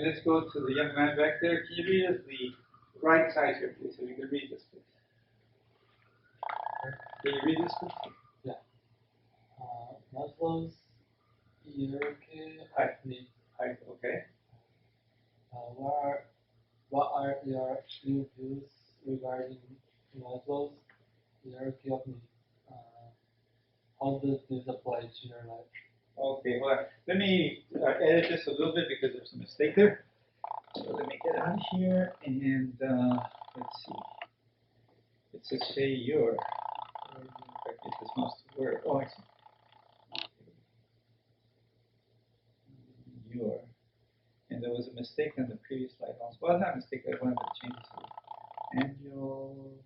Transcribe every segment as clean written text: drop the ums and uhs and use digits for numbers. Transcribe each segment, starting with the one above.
And let's go to the young man back there. Can you read us the right side here, please? So you can read this, please. Can you read this, please? Yeah. Maslow's hierarchy of needs. Height, okay. What are your new views regarding Maslow's hierarchy of needs? How does this apply to your life? Okay, well, let me edit this a little bit because there's a mistake there. So let me get out of here and let's see. It says say your. If I get this mouse to work. Oh, I see. Your. And there was a mistake on the previous slide also. Well, not a mistake, I wanted to change this to annual.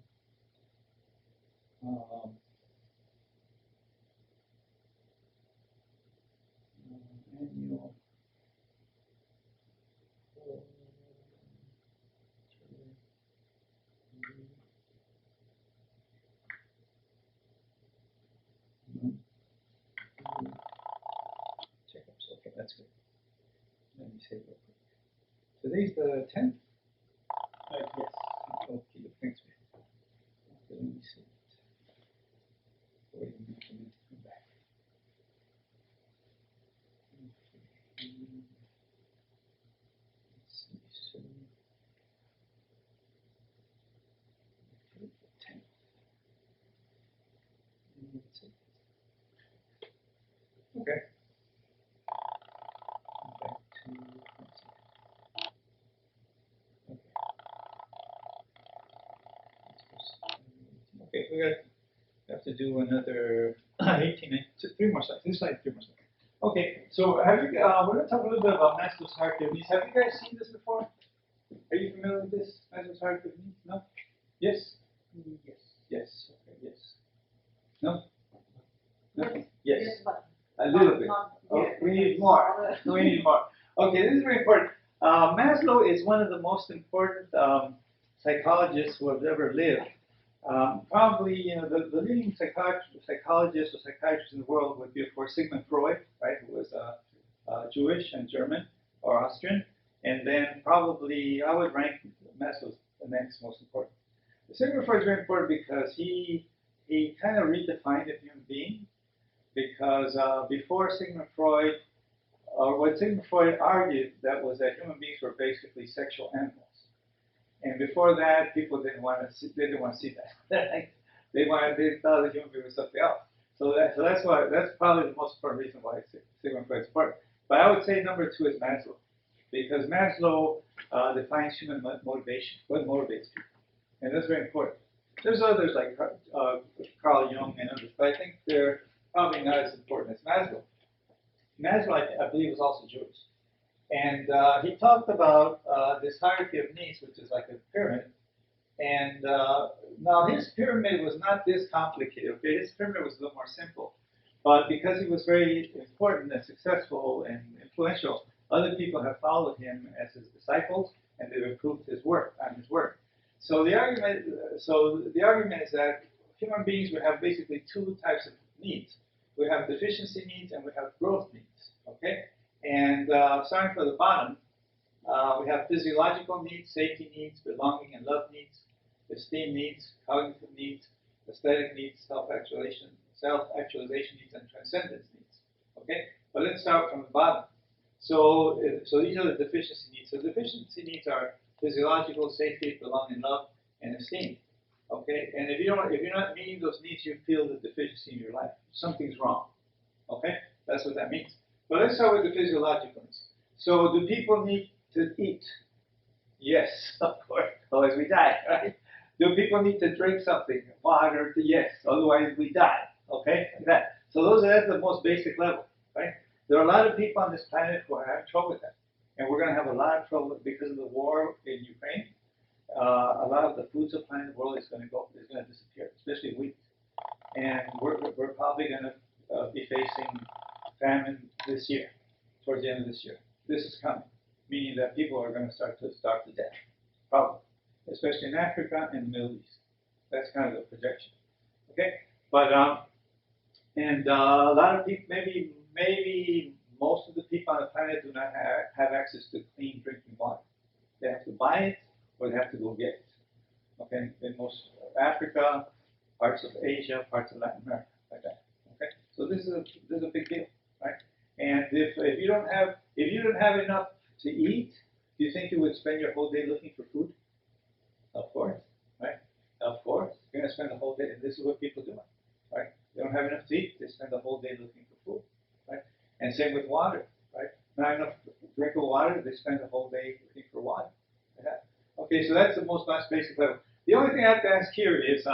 Annual. Checkups. Okay, that's good. Let me say real quick. Today's the 10th? Yes. Okay, thanks, man. Okay, let me see. Wait a minute, let me come back. Okay. Let's see, so. Okay, the 10th. Let's see. Okay. Back to, let's see. Okay, we have to do another 18, 3 more slides. This slide, 3 more slides. Okay, so have you? We're going to talk a little bit about Maslow's hierarchy of needs. Have you guys seen this before? Are you familiar with this Maslow's hierarchy of needs? No? Yes? Yes. Yes. Okay. Yes. No? No? Yes. Yes, but A little bit. Okay. We need more. We need more. Okay, this is very important. Maslow is one of the most important psychologists who have ever lived. Probably, you know, the leading psychologist or psychiatrist in the world would be, of course, Sigmund Freud, right, who was Jewish and German or Austrian. And then probably I would rank Maslow the next most important. Sigmund Freud is very important because he kind of redefined the human being. Because before Sigmund Freud, or what Sigmund Freud argued, that was that human beings were basically sexual animals. And before that, people didn't want to see that. They thought the human being was something else. So that's probably the most important reason why Sigmund Freud is important. But I would say number 2 is Maslow, because Maslow defines human motivation, what motivates people, and that's very important. There's others like Carl Jung and others, but I think they're probably not as important as Maslow. Maslow, I believe, was also Jewish. And he talked about this hierarchy of needs, which is like a pyramid. And now his pyramid was not this complicated. Okay, his pyramid was a little more simple. But because he was very important and successful and influential, other people have followed him as his disciples, and they've improved his work on his work. So the argument is that human beings would have basically 2 types of needs. We have deficiency needs and we have growth needs. Okay. And starting from the bottom, we have physiological needs, safety needs, belonging and love needs, esteem needs, cognitive needs, aesthetic needs, self-actualization needs, and transcendence needs. Okay, but let's start from the bottom. So these are the deficiency needs. So deficiency needs are physiological, safety, belonging, love, and esteem. Okay, and if you're not meeting those needs, you feel the deficiency in your life. Something's wrong. Okay, that's what that means. But let's start with the physiological needs. So do people need to eat? Yes, of course. Otherwise we die, right? Do people need to drink something? Water? Yes. Otherwise we die. Okay, like that. So that's the most basic level, right? There are a lot of people on this planet who are having trouble with that, and we're going to have a lot of trouble because of the war in Ukraine. A lot of the food supply in the world is going to disappear, especially wheat, and we're probably going to be facing famine this year, towards the end of this year. This is coming, meaning that people are going to start to starve to death, probably, especially in Africa and the Middle East. That's kind of the projection. Okay, but and a lot of people, maybe most of the people on the planet do not have access to clean drinking water. They have to buy it or they have to go get it. Okay, in most of Africa, parts of Asia, parts of Latin America, like that. Okay, so this is a big deal, right? And if you don't have enough to eat, do you think you would spend your whole day looking for food? Of course, right? Of course, you're gonna spend the whole day, and this is what people do, right? They don't have enough to eat, they spend the whole day looking for food, right? And same with water, right? Not enough drinkable water, they spend the whole day looking for water. Yeah. Okay, so that's the most basic level. The only thing I have to ask here is,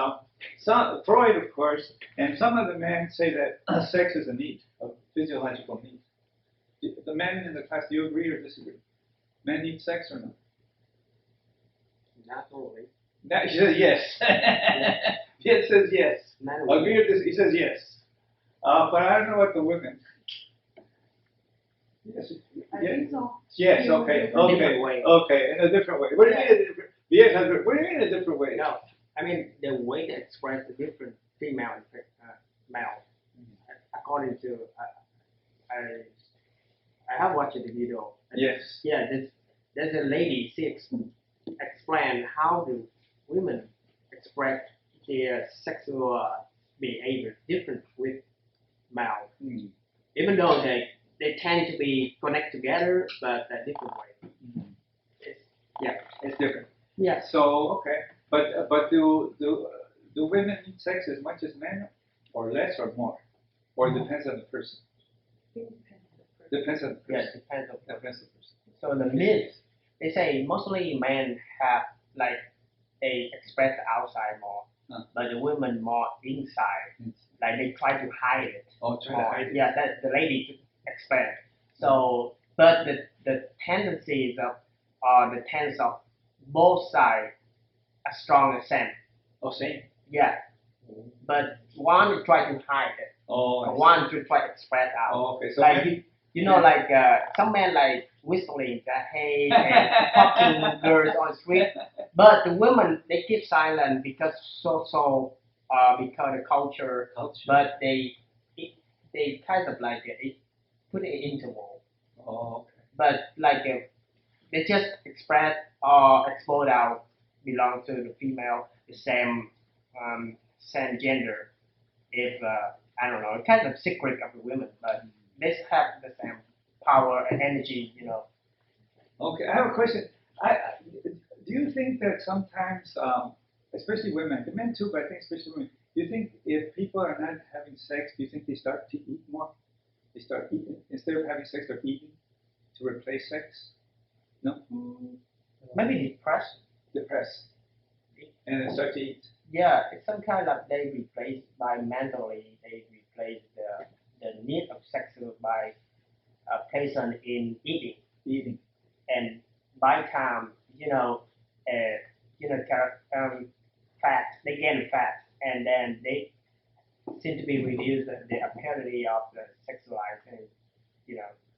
Freud, of course, and some of the men say that sex is a need, a physiological need. The men in the class, do you agree or disagree? Men need sex or not? Not always. That, he says yes. It says yes. Agree with this? He says yes. But I don't know what the women. Yes. I think so. Yes. Okay. Okay. In a different way. What do you mean? A different? Yes. What do you mean a different way? No, I mean the way they express the different female and male. According to I have watched the video. Yes. Yeah, there's a lady. She explained how do women express their sexual behavior different with male. Mm. Even though they tend to be connected together, but a different way. It's different. Yeah. So okay, but do women need sex as much as men, or less, or more, or it depends on the person? Depends on the person. Yeah, depends on. Depends on the person. So the myth, they say mostly men have like they express outside more, but the women more inside. Like they try to hide it. Oh, try to more. hide it. Yeah, that's the lady to express. So, but the tendencies of the tendencies of both sides are strong the same. Oh, same. Yeah, but one is try to hide it. Oh, I see. One to try to express out. Oh, okay. So Like maybe, you know, like some men like whistling the hey and talking to girls on the street, but the women they keep silent because because the culture, but they kind of like put it interval, oh, okay. but like they just express or expose out belong to the female the same gender. If I don't know, kind of secret of the women, but they have the same power and energy, you know. Okay, I have a question. Do you think that sometimes, especially women, the men too, but I think especially women, do you think if people are not having sex, do you think they start to eat more? They start eating instead of having sex, they're eating to replace sex? No, Maybe depressed, and then start to eat. yeah, it's some kind of they replace by mentally they replace the need of sex by a person in eating, and by time fat they gain fat and then they seem to be reduced the appearance of the sexual life and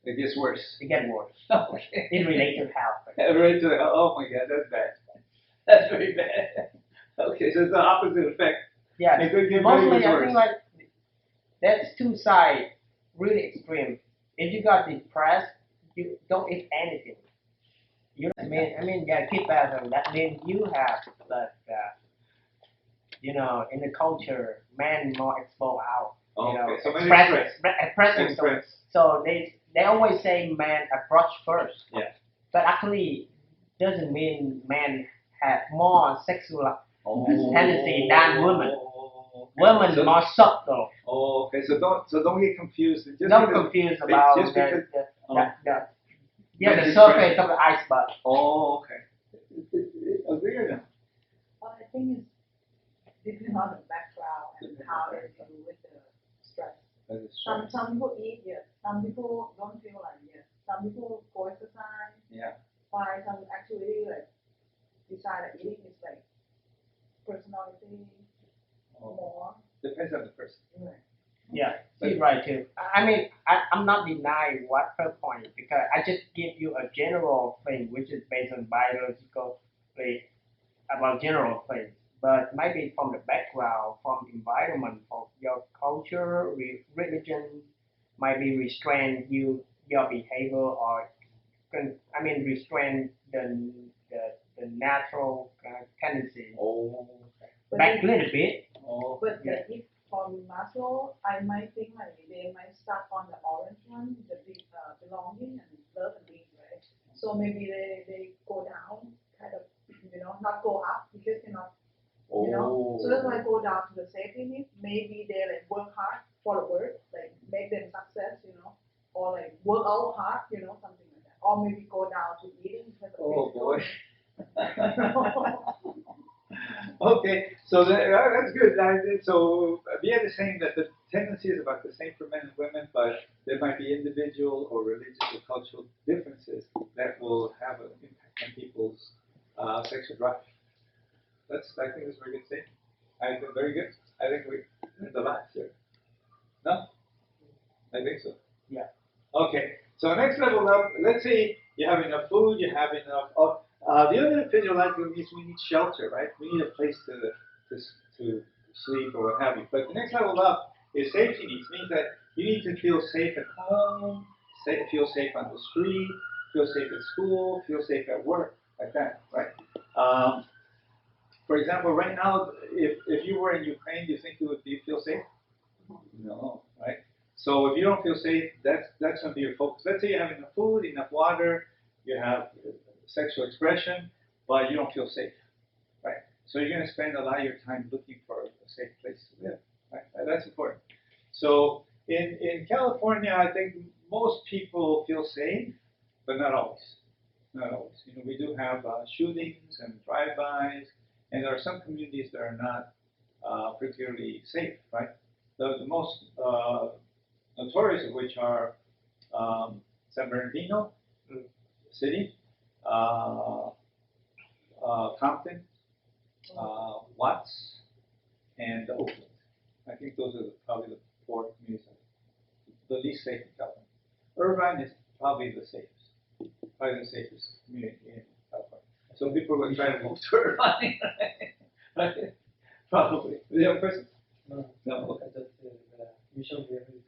It gets worse. it get worse Okay. in relation to health. Right to the, oh my God, that's bad. That's very bad. Okay, so it's the opposite effect. Yeah, It could get mostly very I worse. think like that's two sides really extreme. If you got depressed, you don't eat anything. Yeah, keep that. That means you have, but in the culture, men more exposed out. Okay, so maybe Expressing. So they always say men approach first. Yeah. But actually, doesn't mean men have more sexual tendency than women. Okay. Women So- more subtle. Oh, okay. So don't get confused. Just Don't because- confuse about just because- the surface of the iceberg. Oh, okay. Agree or no? Well, I think it's depending on the background and how they deal with the stress. Some people eat, yes. Some people don't feel like yes. Some people go exercise. Yeah. Why some actually like decide that eating is like personality more. Depends on the person. Right. Yeah, she's right too. I'm not denying what her point because I just give you a general thing which is based on biological about general things. But maybe from the background, from environment, from your culture, religion, might be restrain you your behavior or restrain the natural tendency Oh. But back a if, little bit. Oh. but Yeah. if from Maslow, I might think like they might start on the orange one, the big belonging and love and need, right? So maybe they go down, kind of, not go up because they're not, So that's why I go down to the safety need. Maybe they like work hard for the work, like make them success, or like work out hard, something like that. Or maybe go down to eating because of Oh boy. physical. Okay, so that's good. So Viet is saying that the tendency is about the same for men and women, but there might be individual or religious or cultural differences that will have an impact on people's sexual drive. I think that's a very good statement. I think very good. I think we learned a lot here. No? I think so. Yeah. Okay, so next level up, let's say you have enough food, you have enough. The other physiological needs, we need shelter, right? We need a place to sleep or what have you. But the next level up is safety needs. Means that you need to feel safe at home, feel safe on the street, feel safe at school, feel safe at work, like that, right? For example, right now, if you were in Ukraine, do you think you would feel safe? No, right? So if you don't feel safe, that's going to be your focus. Let's say you have enough food, enough water, you have sexual expression, but you don't feel safe, right? So you're going to spend a lot of your time looking for a safe place to live, right? That's important. So in California, I think most people feel safe, but not always. Not always. We do have shootings and drive-bys, and there are some communities that are not particularly safe, right? The most notorious of which are San Bernardino City, Compton, Watts, and Oakland. I think those are probably the four communities the least safe in California. Irvine is probably the safest, community in California. So people will try to move to Irvine, right? Probably. Do you have a question? No. No. I just the mission here is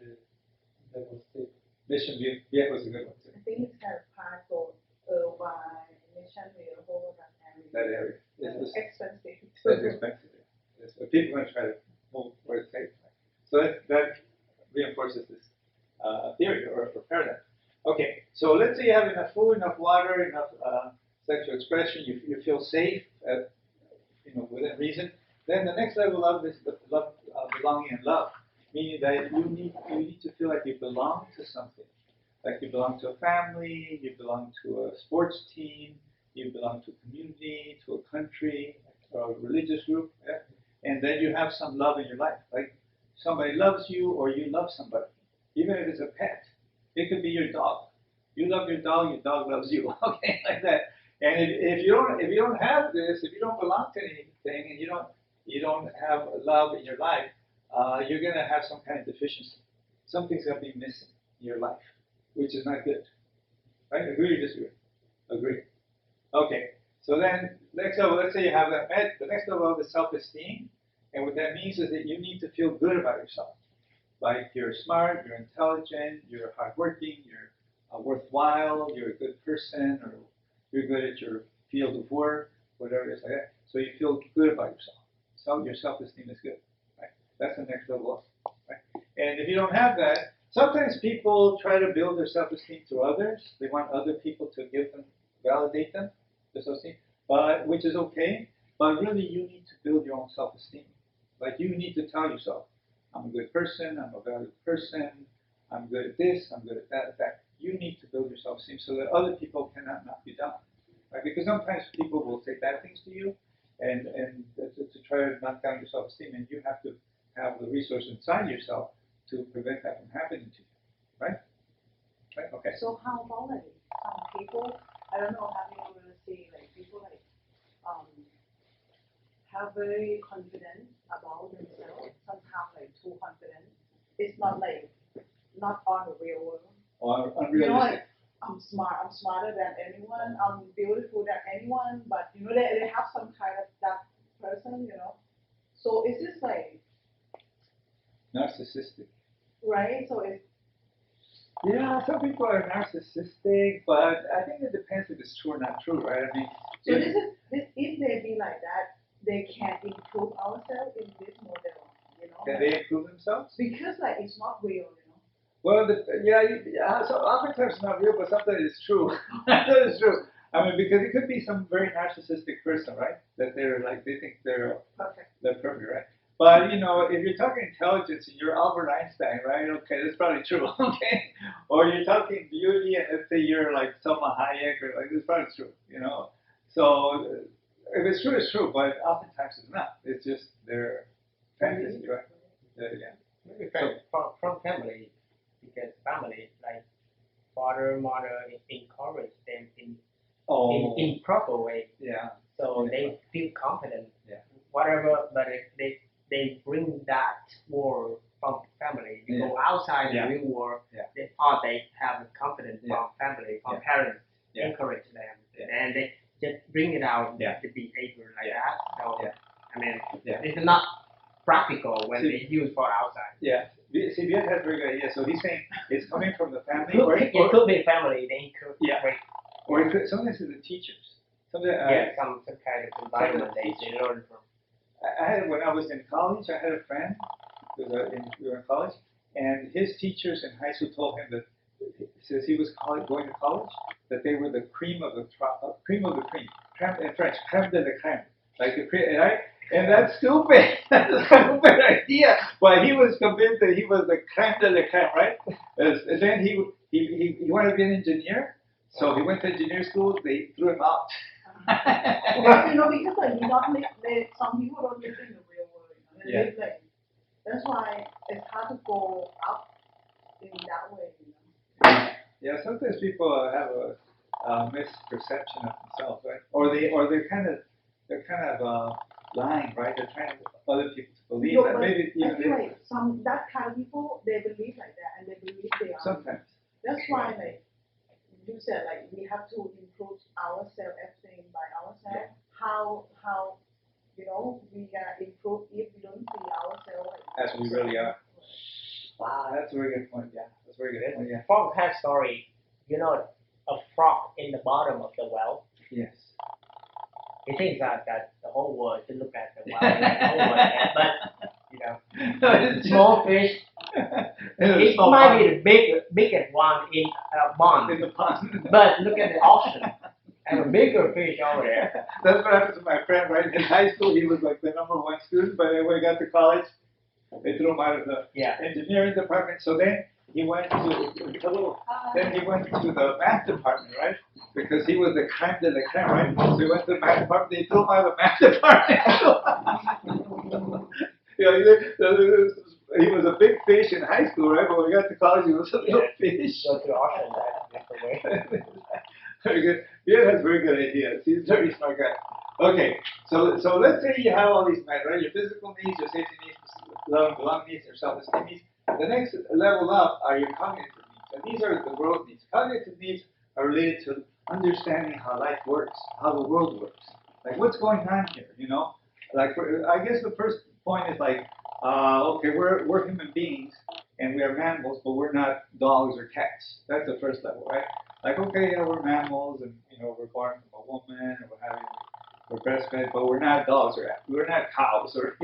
the most safe. Mission Viejo is a good one too. I think it's kind of part of Irvine, Mission Viejo, That area. It's expensive. That's expensive. Yes, but people are going to try to move where it's safe. So that reinforces this theory or paradigm. Okay, so let's say you have enough food, enough water, enough sexual expression. You feel safe, within reason. Then the next level of is the love, belonging and love, meaning that you need to feel like you belong to something, like you belong to a family, you belong to a sports team, you belong to a community, to a country, or a religious group, yeah? And then you have some love in your life, like somebody loves you or you love somebody, even if it's a pet. It could be your dog. You love your dog loves you. Okay, like that. And if you don't have this, if you don't belong to anything, and you don't have love in your life, you're gonna have some kind of deficiency. Something's gonna be missing in your life, which is not good. Right? Agree or disagree? Agree. Okay. So then next level, let's say you have that met. The next level is self-esteem, and what that means is that you need to feel good about yourself. Like you're smart, you're intelligent, you're hardworking, you're worthwhile, you're a good person, or you're good at your field of work, whatever it is like that. So you feel good about yourself. So your self-esteem is good. Right? That's the next level up. Right? And if you don't have that, sometimes people try to build their self-esteem through others. They want other people to validate them, their self-esteem, which is okay. But really, you need to build your own self-esteem. Like you need to tell yourself, I'm a good person, I'm a valued person, I'm good at this, I'm good at that. You need to build your self-esteem so that other people cannot knock you down. Right? Because sometimes people will say bad things to you and to try to knock down your self-esteem, and you have to have the resource inside yourself to prevent that from happening to you. Right? Right? Okay. So how about like some people, I don't know how you will see like people like have very confident about themselves, somehow like too confident. It's not on the real world. Or You know, unrealistic. like I'm smarter than anyone, I'm beautiful than anyone, but they have some kind of that person, So it's just like Narcissistic. right, so it's Yeah, some people are narcissistic, but I think it depends if it's true or not true, right? I mean, So if, this if they be like that, they can improve ourselves in this model, you know. can they improve themselves? Because like it's not real, you know. Well, yeah. So oftentimes it's not real, but sometimes it's true. Sometimes it's true. I mean, because it could be some very narcissistic person, right? That they're like they think Perfect. they're perfect, right? But you know, if you're talking intelligence and you're Albert Einstein, right? Okay, that's probably true. Okay, or you're talking beauty and let's say you're like Selma Hayek or like that's probably true. You know, so if it's true, it's true. But oftentimes it's not. It's just their fantasy, right? Yeah. Maybe from family, because family like father, mother encourage them in proper way, Yeah. so they feel confident. Yeah. Whatever, but they bring that word from family. You go outside Yeah. the real world, Yeah. they have the confidence Yeah. from family, from Yeah. parents, Yeah. encourage them, Yeah. and they just bring it out Yeah. the behavior like Yeah. that. So Yeah. I mean, Yeah. it's not practical when See- they use for outside. Yeah. See, Viet has a very good idea. So he's saying it's coming from the family, It could be family. They encourage. Yeah. or it could, sometimes it's the teachers. Sometimes, Some kind of environment they learn from. I had when I was in college, I had a friend who was we were in college, and his teachers in high school told him that since he was going to college, that they were the cream of the cream of the cream, crème in French, crème de la crème, like the cream, right? And that's stupid. That's a stupid idea. But he was convinced that he was the crème de la crème, right? And then he wanted to be an engineer, so he went to engineering school. They threw him out. Well, you know, because like we don't live, some people don't live in the real world, you know. They Yeah. live like that's why it's hard to go up in that way, you know. Yeah, sometimes people have a misperception of themselves, right? Or they're kind of lying, right? They're trying to other people to believe No, that but maybe you know I feel like some that kind of people they believe like that and they believe they are. sometimes. That's why like you said like we have to improve ourselves everything by ourselves. How you know we gonna improve if we don't see ourselves like As we really are. Wow, that's a very good point. Yeah, that's a very good point. Yeah. Frog have story. You know, a frog in the bottom of the well. Yes. He thinks that the whole world should look at the well, like the whole world, but you know, It's small fish. It might be the biggest one in a in pond, the pond. but look at the ocean. And a bigger fish over there. That's what happened to my friend, right? In high school, he was like the #1 student, but then when he got to college, they threw him out of the Yeah. engineering department. So then he went to then he went to the math department, right? Because he was the crème de la crème, right? So he went to the math department. They threw him out of the math department. He was a big fish in high school, right? But when he got to college, he was a little fish. Go to the ocean, that's the way. Very good. Yeah, that's very good idea. He's a very smart guy. Okay, so let's say you have all these met, right? Your physical needs, your safety needs, belonging needs, your self-esteem needs. The next level up are your cognitive needs, and these are the growth needs. Cognitive needs are related to understanding how life works, how the world works, like what's going on here. You know, like I guess the first point is like, okay, we're human beings and we are mammals, but we're not dogs or cats. That's the first level, right? Like, okay, yeah, we're mammals, and you know, we're born from a woman, and we're breastfed, but we're not dogs or we're not cows or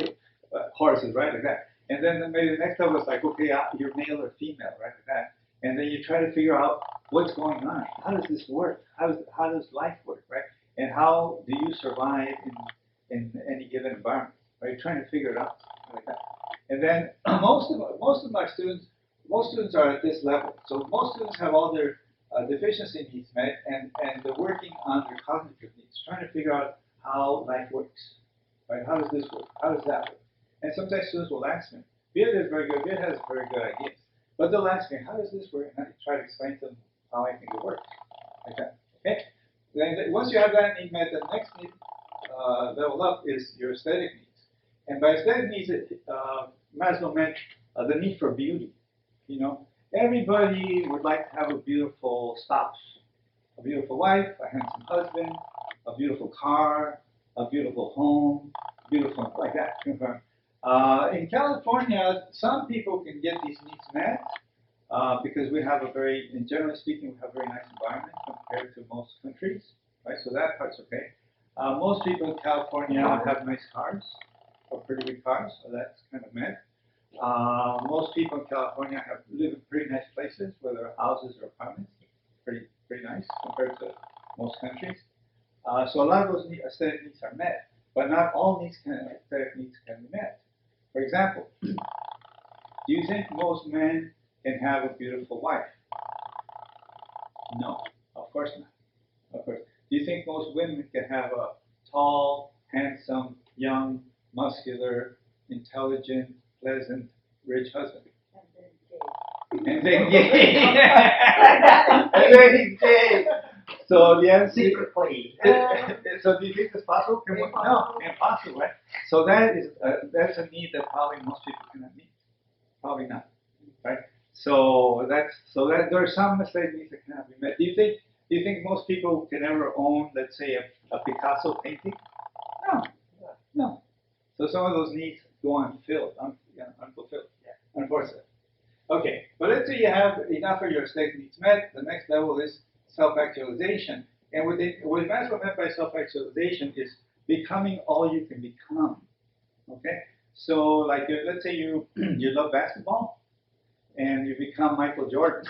horses, right? Like that. And then maybe the next level is like, okay, you're male or female, right? Like that. And then you try to figure out what's going on. How does this work? How does life work, right? And how do you survive in any given environment? Right? You're trying to figure it out like that. And then most of my students, most students are at this level. So most students have all their deficiency needs met, and they're working on their cognitive needs, trying to figure out how life works. Right? How does this work? How does that work? And sometimes students will ask me, Viet is very good, Viet has very good ideas. But they'll ask me, how does this work? And I try to explain to them how I think it works. Like that. Okay? Then once you have that need met, the next need level up is your aesthetic needs. And by aesthetic needs, Maslow meant the need for beauty. You know, everybody would like to have a beautiful spouse, a beautiful wife, a handsome husband, a beautiful car, a beautiful home, beautiful like that. In California, some people can get these needs met, because we have generally speaking, we have a very nice environment compared to most countries, right? So that part's okay. Most people in California have nice cars, or pretty good cars, so that's kind of met. Most people in California live in pretty nice places, whether houses or apartments. Pretty nice compared to most countries. So a lot of those aesthetic needs are met, but not all aesthetic needs can be met. For example, do you think most men can have a beautiful wife? No, of course not. Of course. Do you think most women can have a tall, handsome, young, muscular, intelligent, pleasant, rich husband? And then gay. And then he's gay. So the answer Secretly. so do you think it's possible? No, impossible, right? So that's a need that probably most people cannot meet. Probably not, right? So there are some aesthetic needs that cannot be met. Do you think most people can ever own, let's say, a Picasso painting? No. So some of those needs go unfulfilled, unfortunately. Okay, but let's say you have enough of your aesthetic needs met. The next level is self-actualization. And what Maslow meant by self-actualization is becoming all you can become. Okay? So, like, let's say you love basketball, and you become Michael Jordan,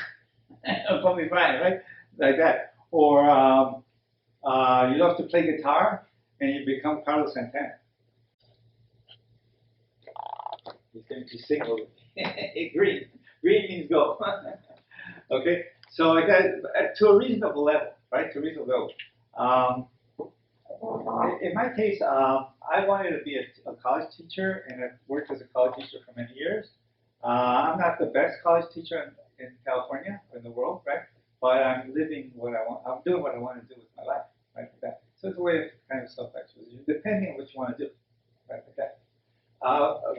Kobe Bryant, right? Like that. Or you love to play guitar, and you become Carlos Santana. He's going to signal green. Green means go. Okay? So like that, to a reasonable level, right? To a reasonable level. In my case, I wanted to be a college teacher, and I've worked as a college teacher for many years. I'm not the best college teacher in California or in the world, right? But I'm living what I want. I'm doing what I want to do with my life, right? Like that. So it's a way of kind of self-actualization, depending on what you want to do, right? Like that.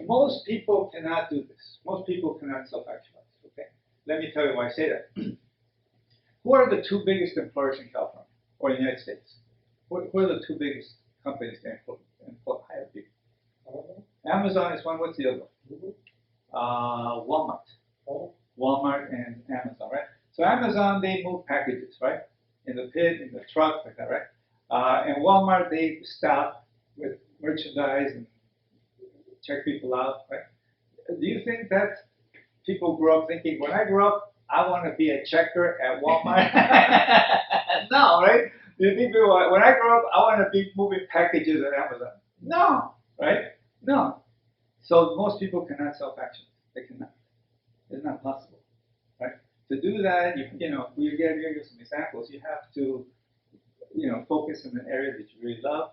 Most people cannot do this. Most people cannot self-actualize. Okay. Let me tell you why I say that. Who are the two biggest employers in California or in the United States? Who are the two biggest companies that hire people? Amazon is one. What's the other one? Walmart. Walmart and Amazon, right? So Amazon, they move packages, right? In the pit, in the truck, like that, right? And Walmart, they stop with merchandise and check people out, right? Do you think that people grow up thinking, when I grow up, I want to be a checker at Walmart? No, right? Do you think people, when I grow up, I want to be moving packages at Amazon? No, right? No. So most people cannot self-actualize. They cannot. It's not possible, right? To do that, we give you some examples. You have to, focus in an area that you really love,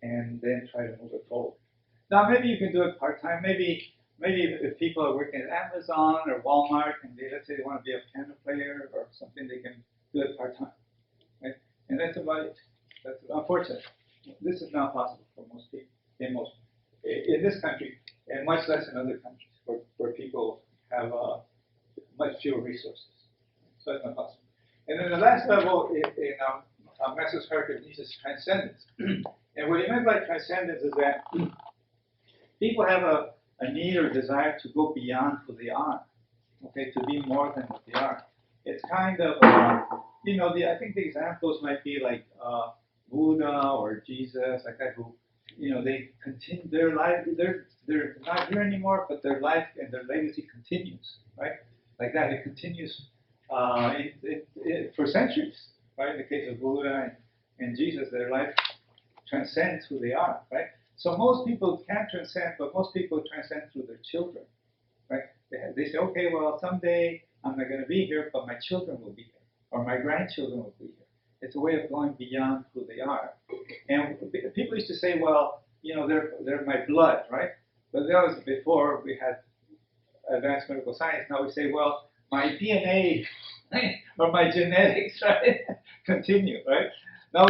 and then try to move it forward. Now, maybe you can do it part-time. Maybe if people are working at Amazon or Walmart, and let's say they want to be a piano player or something, they can do it part-time, right? And that's about it. That's unfortunate. This is not possible for most people in this country, and much less in other countries where people have much fewer resources. So that's not possible. And then the last level in Maslow's hierarchy of needs is transcendence. And what he meant by transcendence is that people have a need or desire to go beyond who they are, okay, to be more than what they are. It's kind of, I think the examples might be like Buddha or Jesus, like that, who, they continue their life. They're not here anymore, but their life and their legacy continues, right? Like that, it continues for centuries, right? In the case of Buddha and Jesus, their life transcends who they are, right? So most people can't transcend, but most people transcend through their children, right? They say, okay, well, someday I'm not going to be here, but my children will be here, or my grandchildren will be here. It's a way of going beyond who they are. And people used to say, well, they're my blood, right? But that was before we had advanced medical science. Now we say, well, my DNA or my genetics, right, continue, right? Now